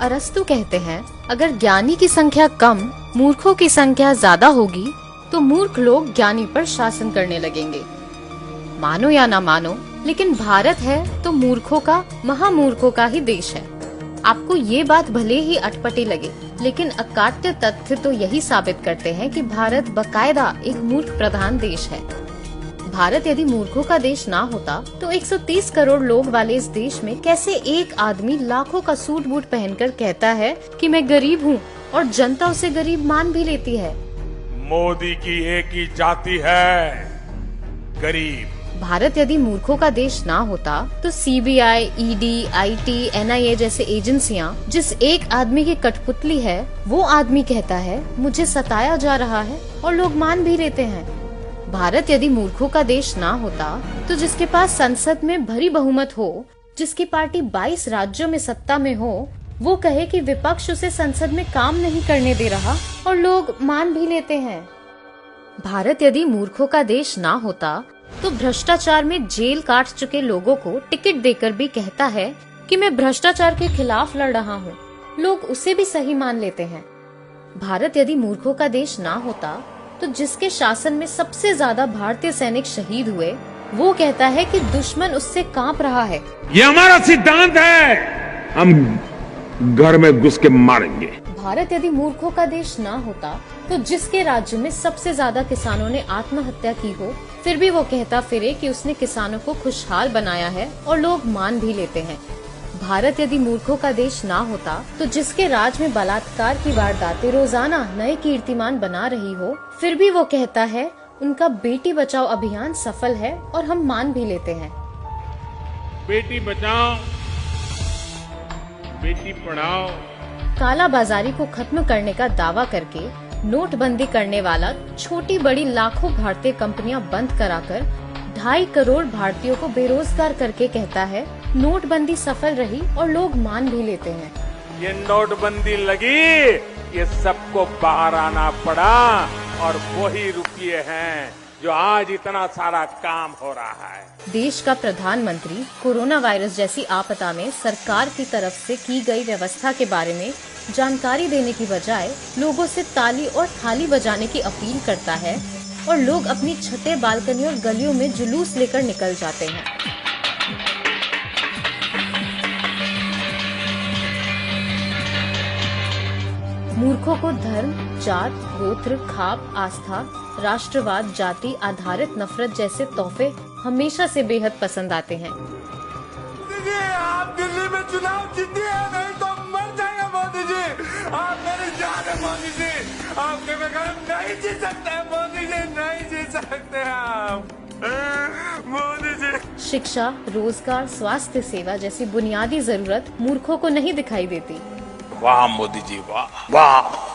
अरस्तु कहते हैं, अगर ज्ञानी की संख्या कम, मूर्खों की संख्या ज्यादा होगी तो मूर्ख लोग ज्ञानी पर शासन करने लगेंगे। मानो या ना मानो, लेकिन भारत है तो मूर्खों का, महामूर्खों का ही देश है। आपको ये बात भले ही अटपटी लगे, लेकिन अकाट्य तथ्य तो यही साबित करते हैं कि भारत बकायदा एक मूर्ख प्रधान देश है। भारत यदि मूर्खों का देश ना होता तो 130 करोड़ लोग वाले इस देश में कैसे एक आदमी लाखों का सूट बूट पहनकर कहता है कि मैं गरीब हूँ और जनता उसे गरीब मान भी लेती है। मोदी की एक ही जाति है, गरीब। भारत यदि मूर्खों का देश ना होता तो सीबीआई, ईडी, आईटी, एनआईए जैसे एजेंसियां जिस एक आदमी की कठपुतली है, वो आदमी कहता है मुझे सताया जा रहा है और लोग मान भी लेते हैं। भारत यदि मूर्खों का देश ना होता तो जिसके पास संसद में भरी बहुमत हो, जिसकी पार्टी 22 राज्यों में सत्ता में हो, वो कहे कि विपक्ष उसे संसद में काम नहीं करने दे रहा और लोग मान भी लेते हैं। भारत यदि मूर्खों का देश ना होता तो भ्रष्टाचार में जेल काट चुके लोगों को टिकट देकर भी कहता है कि मैं भ्रष्टाचार के खिलाफ लड़ रहा हूँ, लोग उसे भी सही मान लेते हैं। भारत यदि मूर्खों का देश ना होता तो जिसके शासन में सबसे ज्यादा भारतीय सैनिक शहीद हुए, वो कहता है कि दुश्मन उससे कांप रहा है। ये हमारा सिद्धांत है, हम घर में घुस के मारेंगे। भारत यदि मूर्खों का देश ना होता तो जिसके राज्य में सबसे ज्यादा किसानों ने आत्महत्या की हो, फिर भी वो कहता फिरे कि उसने किसानों को खुशहाल बनाया है और लोग मान भी लेते हैं। भारत यदि मूर्खों का देश ना होता तो जिसके राज में बलात्कार की वारदातें रोजाना नए कीर्तिमान बना रही हो, फिर भी वो कहता है उनका बेटी बचाओ अभियान सफल है और हम मान भी लेते हैं। बेटी बचाओ, बेटी पढ़ाओ। काला बाजारी को खत्म करने का दावा करके नोटबंदी करने वाला छोटी बड़ी लाखों भारतीय कंपनियां बंद कराकर 2.5 करोड़ भारतीयों को बेरोजगार करके कहता है नोटबंदी सफल रही और लोग मान भी लेते हैं। ये नोटबंदी लगी, ये सबको बाहर आना पड़ा और वही रुपये हैं जो आज इतना सारा काम हो रहा है। देश का प्रधानमंत्री कोरोना वायरस जैसी आपदा में सरकार की तरफ से की गई व्यवस्था के बारे में जानकारी देने की बजाय लोगों से ताली और थाली बजाने की अपील करता है और लोग अपनी छतें, बालकनी और गलियों में जुलूस लेकर निकल जाते हैं। मूर्खों को धर्म, जात, गोत्र, खाप, आस्था, राष्ट्रवाद, जाति आधारित नफरत जैसे तोहफे हमेशा से बेहद पसंद आते हैं। आप दिल्ली में चुनाव जीतिए, नहीं तो मर जाएंगे मोदी जी। आप मेरी जान है मोदी जी, आपके बगैर नहीं जी सकते मोदी जी, नहीं जी सकते आप मोदी जी। शिक्षा, रोजगार, स्वास्थ्य सेवा जैसी बुनियादी जरूरत मूर्खों को नहीं दिखाई देती। वाह मोदी जी, वाह वाह।